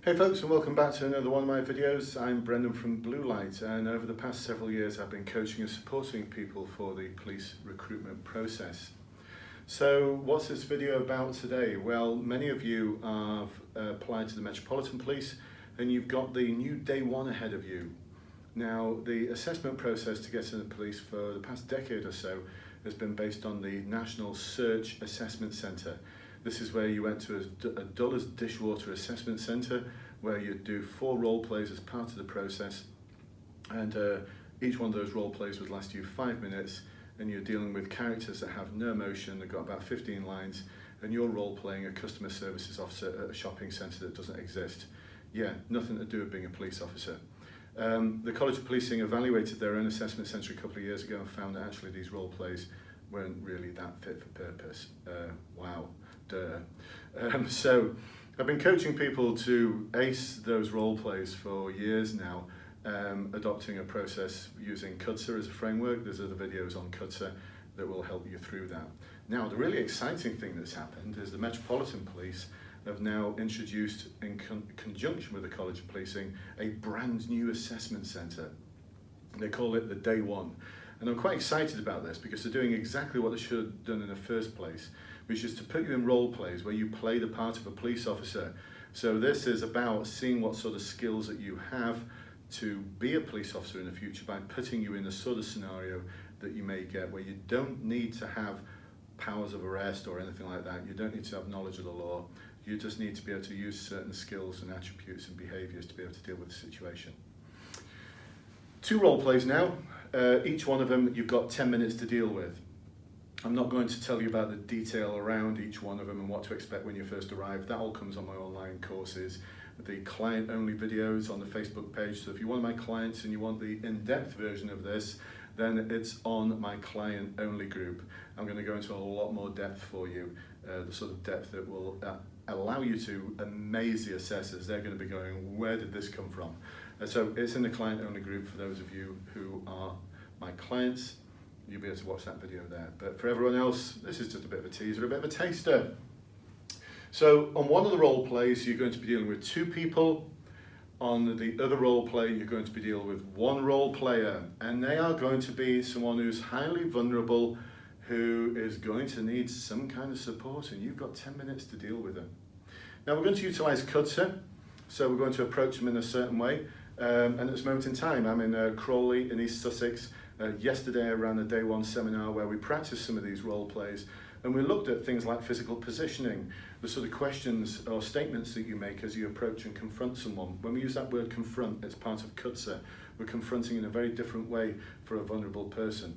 Hey folks, and welcome back to another one of my videos. I'm Brendan from Bluelight, and over the past several years I've been coaching and supporting people for the police recruitment process. So what's this video about today? Well, many of you have applied to the Metropolitan Police and you've got the new day one ahead of you. Now, the assessment process to get into the police for the past decade or so has been based on the National Search Assessment Centre. This is where you went to a dull as dishwater assessment centre where you do 4 role plays as part of the process, and each one of those role plays would last you 5 minutes, and you're dealing with characters that have no emotion. They've got about 15 lines, and you're role playing a customer services officer at a shopping centre that doesn't exist. Yeah, nothing to do with being a police officer. The College of Policing evaluated their own assessment centre a couple of years ago and found that actually these role plays weren't really that fit for purpose. Wow, duh. So I've been coaching people to ace those role plays for years now, adopting a process using CUTSA as a framework. There's other videos on CUTSA that will help you through that. Now, the really exciting thing that's happened is the Metropolitan Police have now introduced, in conjunction with the College of Policing, a brand new assessment centre. They call it the Day One. And I'm quite excited about this because they're doing exactly what they should have done in the first place, which is to put you in role plays where you play the part of a police officer. So this is about seeing what sort of skills that you have to be a police officer in the future by putting you in the sort of scenario that you may get where you don't need to have powers of arrest or anything like that. You don't need to have knowledge of the law. You just need to be able to use certain skills and attributes and behaviours to be able to deal with the situation. 2 role plays now. Each one of them you've got 10 minutes to deal with. I'm not going to tell you about the detail around each one of them and what to expect when you first arrive. That all comes on my online courses. The client-only videos on the Facebook page. So if you're one of my clients and you want the in-depth version of this, then it's on my client-only group. I'm going to go into a lot more depth for you, the sort of depth that will allow you to amaze the assessors. They're going to be going, where did this come from? So it's in the client-only group for those of you who are my clients. You'll be able to watch that video there. But for everyone else, this is just a bit of a teaser, a bit of a taster. So on one of the role plays, you're going to be dealing with 2 people. On the other role play, you're going to be dealing with 1 role player. And they are going to be someone who's highly vulnerable, who is going to need some kind of support, and you've got 10 minutes to deal with them. Now we're going to utilise CUTSA, so we're going to approach them in a certain way. And at this moment in time, I'm in Crawley in East Sussex. Yesterday I ran a day one seminar where we practiced some of these role plays, and we looked at things like physical positioning, the sort of questions or statements that you make as you approach and confront someone. When we use that word confront, it's part of CUTSA. We're confronting in a very different way for a vulnerable person.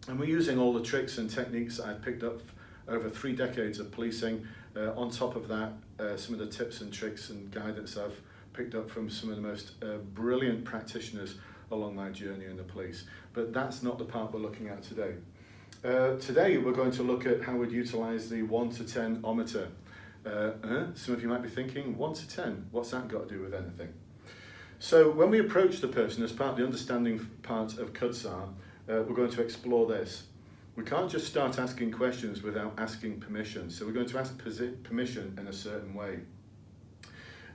And we're using all the tricks and techniques that I've picked up over 3 decades of policing. On top of that, some of the tips and tricks and guidance I've picked up from some of the most brilliant practitioners along my journey in the police. But that's not the part we're looking at today. Today we're going to look at how we'd utilise the 1 to 10 ometer. Some of you might be thinking, 1 to 10, what's that got to do with anything? So when we approach the person as part of the understanding part of CUTSA, we're going to explore this. We can't just start asking questions without asking permission. So we're going to ask permission in a certain way.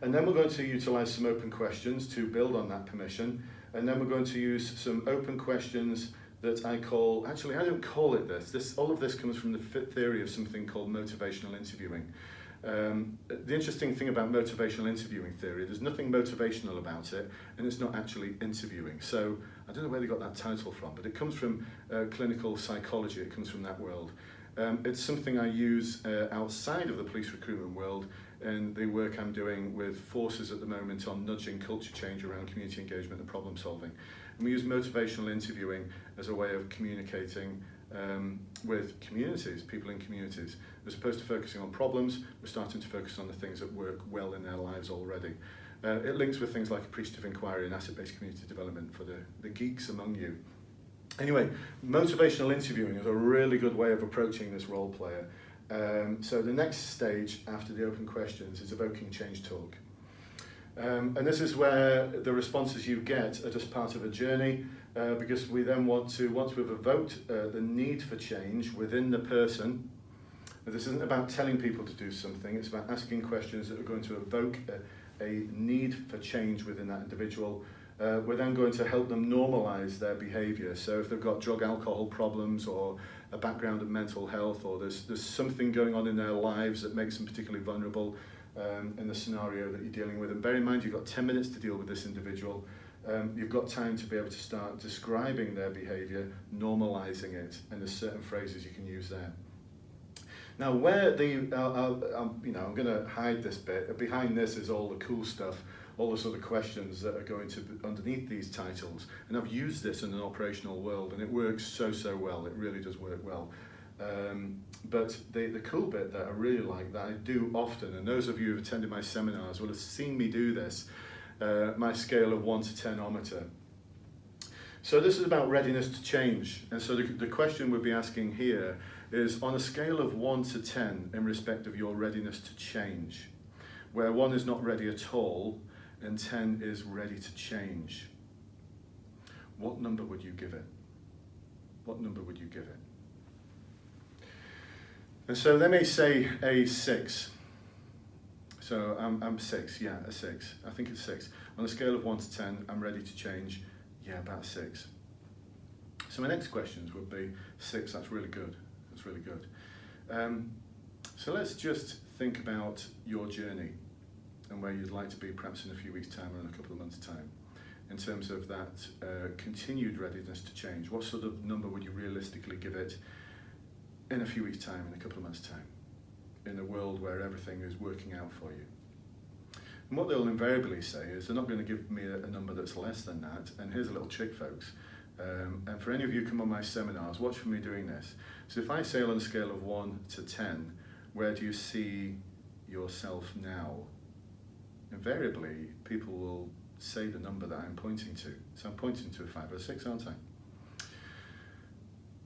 And then we're going to utilise some open questions to build on that permission. And then we're going to use some open questions that I call, actually I don't call it this. All of this comes from the theory of something called motivational interviewing. The interesting thing about motivational interviewing theory, there's nothing motivational about it, and it's not actually interviewing. So I don't know where they got that title from, but it comes from clinical psychology. It comes from that world. It's something I use outside of the police recruitment world in the work I'm doing with forces at the moment on nudging culture change around community engagement and problem solving. And we use motivational interviewing as a way of communicating with communities, people in communities. As opposed to focusing on problems, we're starting to focus on the things that work well in their lives already. It links with things like appreciative inquiry and asset-based community development for the geeks among you. Anyway, motivational interviewing is a really good way of approaching this role player. So the next stage after the open questions is evoking change talk. And this is where the responses you get are just part of a journey, because we then want to, once we've evoked the need for change within the person, this isn't about telling people to do something, it's about asking questions that are going to evoke a need for change within that individual. We're then going to help them normalise their behaviour. So if they've got drug alcohol problems or a background of mental health, or there's something going on in their lives that makes them particularly vulnerable in the scenario that you're dealing with. And bear in mind, you've got 10 minutes to deal with this individual. You've got time to be able to start describing their behaviour, normalising it, and there's certain phrases you can use there. Now, where I'm going to hide this bit. Behind this is all the cool stuff, all the sort of questions that are going to be underneath these titles. And I've used this in an operational world, and it works so well. It really does work well. But the cool bit that I really like, that I do often, and those of you who've attended my seminars will have seen me do this, my scale of 1 to 10 ometer. So this is about readiness to change. And so the question we'll be asking here is, on a scale of 1 to 10 in respect of your readiness to change, where 1 is not ready at all and 10 is ready to change, what number would you give it? What number would you give it? And so they may say a 6. So I'm 6, yeah, a 6. I think it's 6. On a scale of 1 to 10, I'm ready to change, yeah, about 6. So my next questions would be 6, that's really good. That's really good. So let's just think about your journey and where you'd like to be perhaps in a few weeks' time or in a couple of months' time in terms of that continued readiness to change. What sort of number would you realistically give it in a few weeks' time, in a couple of months' time, in a world where everything is working out for you? And what they'll invariably say is they're not going to give me a number that's less than that. And here's a little trick, folks. And for any of you who come on my seminars, watch for me doing this. So if I say on a scale of 1 to 10, where do you see yourself now? Invariably, people will say the number that I'm pointing to. So I'm pointing to a 5 or a 6, aren't I?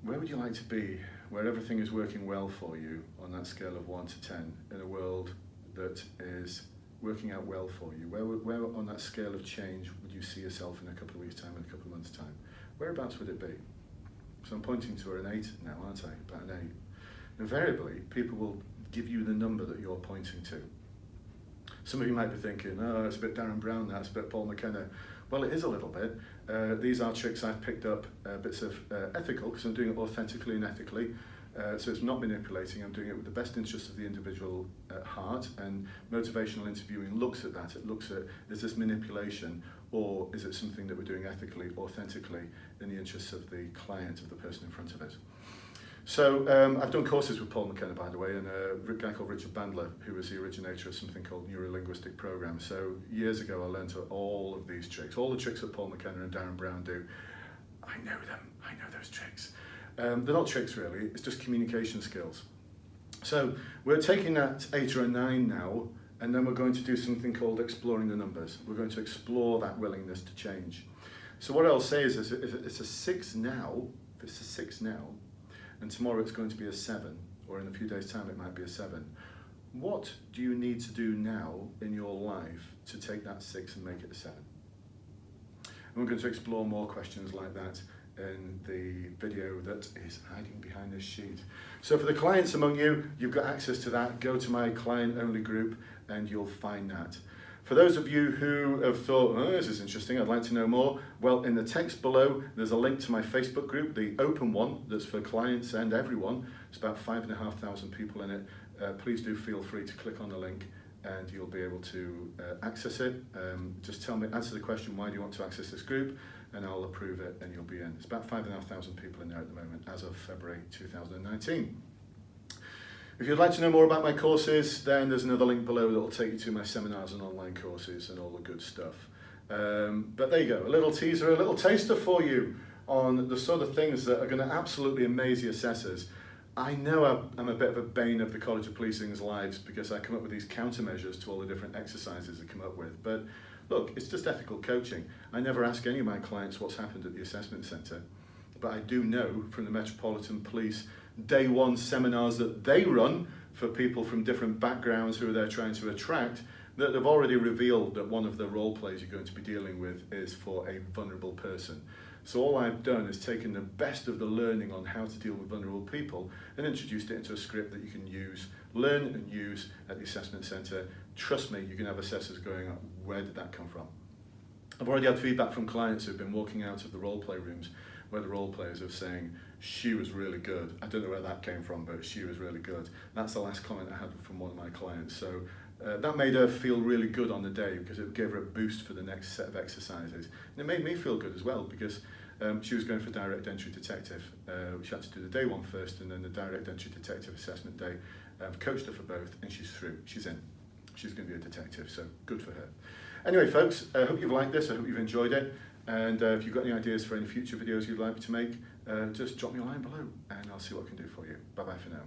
Where would you like to be, where everything is working well for you on that scale of 1 to 10, in a world that is working out well for you? Where on that scale of change would you see yourself in a couple of weeks' time, in a couple of months' time? Whereabouts would it be? So I'm pointing to an 8 now, aren't I? About an 8. Invariably, people will give you the number that you're pointing to. Some of you might be thinking, oh, it's a bit Darren Brown, that's a bit Paul McKenna. Well, it is a little bit. These are tricks I've picked up, bits of ethical, because I'm doing it authentically and ethically. So it's not manipulating, I'm doing it with the best interest of the individual at heart, and motivational interviewing looks at that. It looks at, is this manipulation, or is it something that we're doing ethically, authentically, in the interests of the client, of the person in front of us. So I've done courses with Paul McKenna, by the way, and a guy called Richard Bandler, who was the originator of something called Neuro-Linguistic Program. So years ago I learned all of these tricks, all the tricks that Paul McKenna and Darren Brown do. I know them, I know those tricks. They're not tricks really, it's just communication skills. So we're taking that 8 or a 9 now, and then we're going to do something called exploring the numbers. We're going to explore that willingness to change. So what I'll say is if it's a 6 now, if it's a 6 now, and tomorrow it's going to be a 7, or in a few days' time it might be a 7, what do you need to do now in your life to take that 6 and make it a 7? And we're going to explore more questions like that in the video that is hiding behind this sheet. So for the clients among you, you've got access to that. Go to my client-only group and you'll find that. For those of you who have thought, oh, this is interesting, I'd like to know more, well, in the text below, there's a link to my Facebook group, the open one, that's for clients and everyone. It's about 5,500 people in it. Please do feel free to click on the link and you'll be able to access it. Just tell me, answer the question, why do you want to access this group? And I'll approve it and you'll be in. It's about 5,500 people in there at the moment as of February 2019. If you'd like to know more about my courses, then there's another link below that will take you to my seminars and online courses and all the good stuff. But there you go, a little teaser, a little taster for you on the sort of things that are going to absolutely amaze the assessors. I know I'm a bit of a bane of the College of Policing's lives because I come up with these countermeasures to all the different exercises I come up with. But look, it's just ethical coaching. I never ask any of my clients what's happened at the assessment centre, but I do know from the Metropolitan Police day one seminars that they run for people from different backgrounds who are there trying to attract, that they've already revealed that one of the role plays you're going to be dealing with is for a vulnerable person. So all I've done is taken the best of the learning on how to deal with vulnerable people and introduced it into a script that you can use, learn and use at the assessment centre, trust me, you can have assessors going, where did that come from? I've already had feedback from clients who've been walking out of the role play rooms where the role players are saying, she was really good. I don't know where that came from, but she was really good. That's the last comment I had from one of my clients. So that made her feel really good on the day because it gave her a boost for the next set of exercises. And it made me feel good as well because she was going for direct entry detective. She had to do the day one first and then the direct entry detective assessment day. I've coached her for both and she's through. She's in. She's going to be a detective, so good for her. Anyway, folks, I hope you've liked this. I hope you've enjoyed it. And if you've got any ideas for any future videos you'd like me to make, just drop me a line below and I'll see what I can do for you. Bye-bye for now.